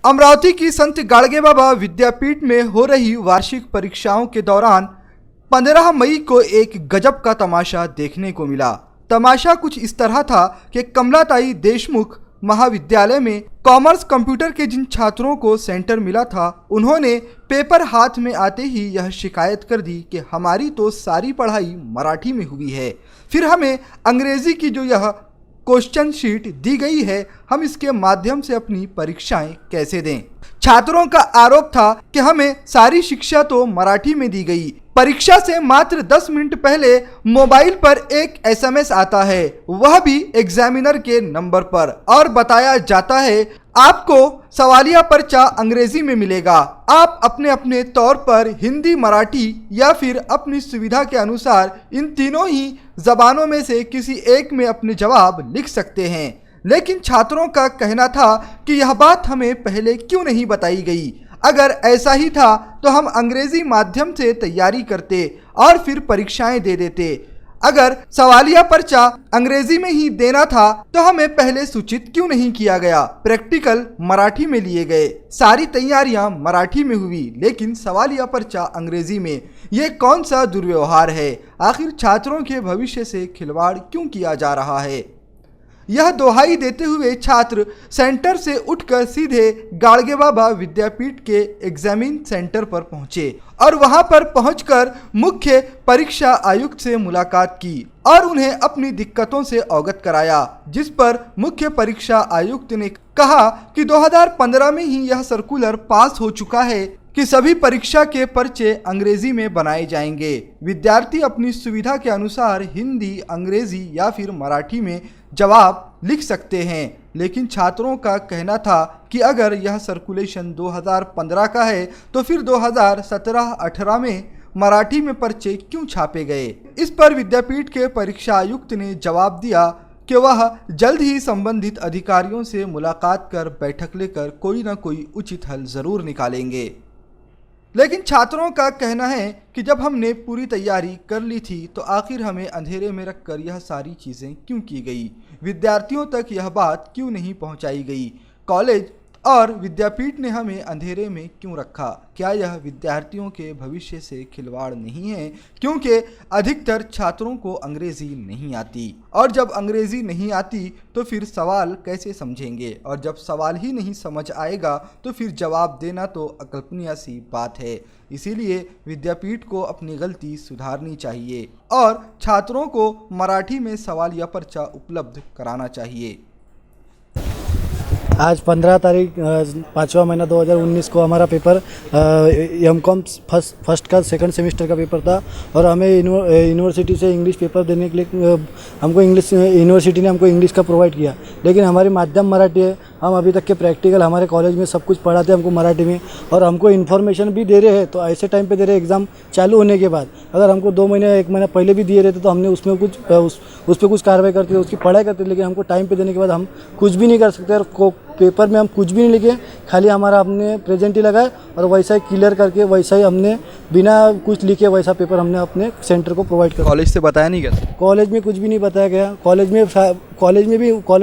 अमरावती की संत गाड़गे बाबा विद्यापीठ में हो रही वार्षिक परीक्षाओं के दौरान 15 मई को एक गजब का तमाशा देखने को मिला। तमाशा कुछ इस तरह था कि कमलाताई देशमुख महाविद्यालय में कॉमर्स कंप्यूटर के जिन छात्रों को सेंटर मिला था, उन्होंने पेपर हाथ में आते ही यह शिकायत कर दी कि हमारी तो सारी पढ़ाई मराठी में हुई है, फिर हमें अंग्रेजी की जो यह क्वेश्चन शीट दी गई है, हम इसके माध्यम से अपनी परीक्षाएं कैसे दें। छात्रों का आरोप था कि हमें सारी शिक्षा तो मराठी में दी गई, परीक्षा से मात्र 10 मिनट पहले मोबाइल पर एक एसएमएस आता है, वह भी एग्जामिनर के नंबर पर, और बताया जाता है आपको सवालिया पर्चा अंग्रेजी में मिलेगा। आप अपने अपने तौर पर हिंदी, मराठी या फिर अपनी सुविधा के अनुसार इन तीनों ही जबानों में से किसी एक में अपने जवाब लिख सकते हैं। लेकिन छात्रों का कहना था कि यह बात हमें पहले क्यों नहीं बताई गई। अगर ऐसा ही था तो हम अंग्रेजी माध्यम से तैयारी करते और फिर परीक्षाएं दे देते। अगर सवालिया पर्चा अंग्रेजी में ही देना था तो हमें पहले सूचित क्यों नहीं किया गया। प्रैक्टिकल मराठी में लिए गए, सारी तैयारियां मराठी में हुई, लेकिन सवालिया पर्चा अंग्रेजी में। ये कौन सा दुर्व्यवहार है? आखिर छात्रों के भविष्य से खिलवाड़ क्यों किया जा रहा है? यह दोहाई देते हुए छात्र सेंटर से उठकर सीधे गाड़गे बाबा विद्यापीठ के एग्जामिन सेंटर पर पहुंचे और वहां पर पहुंचकर मुख्य परीक्षा आयुक्त से मुलाकात की और उन्हें अपनी दिक्कतों से अवगत कराया, जिस पर मुख्य परीक्षा आयुक्त ने कहा कि 2015 में ही यह सर्कुलर पास हो चुका है कि सभी परीक्षा के पर्चे अंग्रेजी में बनाए जाएंगे। विद्यार्थी अपनी सुविधा के अनुसार हिंदी, अंग्रेजी या फिर मराठी में जवाब लिख सकते हैं। लेकिन छात्रों का कहना था कि अगर यह सर्कुलेशन 2015 का है तो फिर 2017-18 में मराठी में पर्चे क्यों छापे गए। इस पर विद्यापीठ के परीक्षा आयुक्त ने जवाब दिया कि वह जल्द ही संबंधित अधिकारियों से मुलाकात कर बैठक लेकर कोई ना कोई उचित हल जरूर निकालेंगे। लेकिन छात्रों का कहना है कि जब हमने पूरी तैयारी कर ली थी तो आखिर हमें अंधेरे में रखकर यह सारी चीज़ें क्यों की गई, विद्यार्थियों तक यह बात क्यों नहीं पहुंचाई गई, कॉलेज और विद्यापीठ ने हमें अंधेरे में क्यों रखा। क्या यह विद्यार्थियों के भविष्य से खिलवाड़ नहीं है? क्योंकि अधिकतर छात्रों को अंग्रेजी नहीं आती, और जब अंग्रेजी नहीं आती तो फिर सवाल कैसे समझेंगे, और जब सवाल ही नहीं समझ आएगा तो फिर जवाब देना तो अकल्पनीय सी बात है। इसीलिए विद्यापीठ को अपनी गलती सुधारनी चाहिए और छात्रों को मराठी में सवाल या पर्चा उपलब्ध कराना चाहिए। आज 15 तारीख 5वां महीना 2019 को हमारा पेपर एमकॉम फर्स्ट का सेकंड सेमेस्टर का पेपर था, और हमें यूनिवर्सिटी से इंग्लिश पेपर देने के लिए हमको यूनिवर्सिटी ने हमको इंग्लिश का प्रोवाइड किया, लेकिन हमारी माध्यम मराठी है। हम अभी तक के प्रैक्टिकल हमारे कॉलेज में सब कुछ पढ़ाते हैं हमको मराठी में, और हमको इन्फॉर्मेशन भी दे रहे हैं तो ऐसे टाइम पे दे रहे हैं एग्ज़ाम चालू होने के बाद। अगर हमको 2 महीने 1 महीना पहले भी दिए रहते तो हमने उसमें कुछ उस पर कुछ कार्रवाई करते, उसकी पढ़ाई करते, लेकिन हमको टाइम पे देने के बाद हम कुछ भी नहीं कर सकते। और पेपर में हम कुछ भी नहीं लिखे, खाली हमारा हमने प्रेजेंट ही लगाया और वैसा ही क्लियर करके वैसा ही हमने बिना कुछ लिखे वैसा पेपर हमने अपने सेंटर को प्रोवाइड किया। कॉलेज से बताया नहीं गया? कॉलेज में कुछ भी नहीं बताया गया। कॉलेज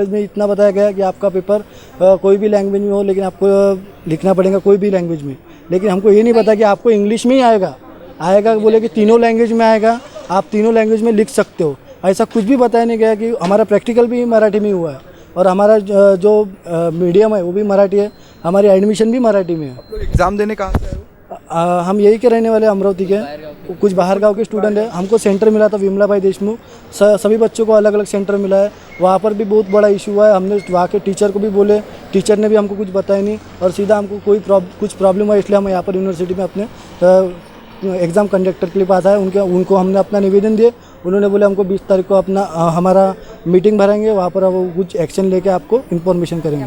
में इतना बताया गया कि आपका पेपर कोई भी लैंग्वेज में हो, लेकिन आपको लिखना पड़ेगा कोई भी लैंग्वेज में। लेकिन हमको ये नहीं पता कि आपको इंग्लिश में ही आएगा बोले कि तीनों लैंग्वेज में आएगा, आप तीनों लैंग्वेज में लिख सकते हो, ऐसा कुछ भी बताया नहीं गया। कि हमारा प्रैक्टिकल भी मराठी में हुआ है और हमारा जो मीडियम है वो भी मराठी है, हमारी एडमिशन भी मराठी में है। एग्ज़ाम देने कहाँ से आए? हम यही के रहने वाले अमरावती के, कुछ बाहर गांव के स्टूडेंट हैं। हमको सेंटर मिला था विमला भाई देशमुख, सभी बच्चों को अलग अलग सेंटर मिला है। वहाँ पर भी बहुत बड़ा इशू हुआ है। हमने वहाँ के टीचर को भी बोले, टीचर ने भी हमको कुछ बताया नहीं, और सीधा हमको कुछ प्रॉब्लम हुआ, इसलिए हम यहाँ पर यूनिवर्सिटी में अपने एग्ज़ाम कंडक्टर के लिए पास आए। उनको हमने अपना निवेदन दिए। उन्होंने बोले हमको 20 तारीख को अपना हमारा मीटिंग भरेंगे, वहाँ पर वो कुछ एक्शन लेके आपको इन्फॉर्मेशन करेंगे।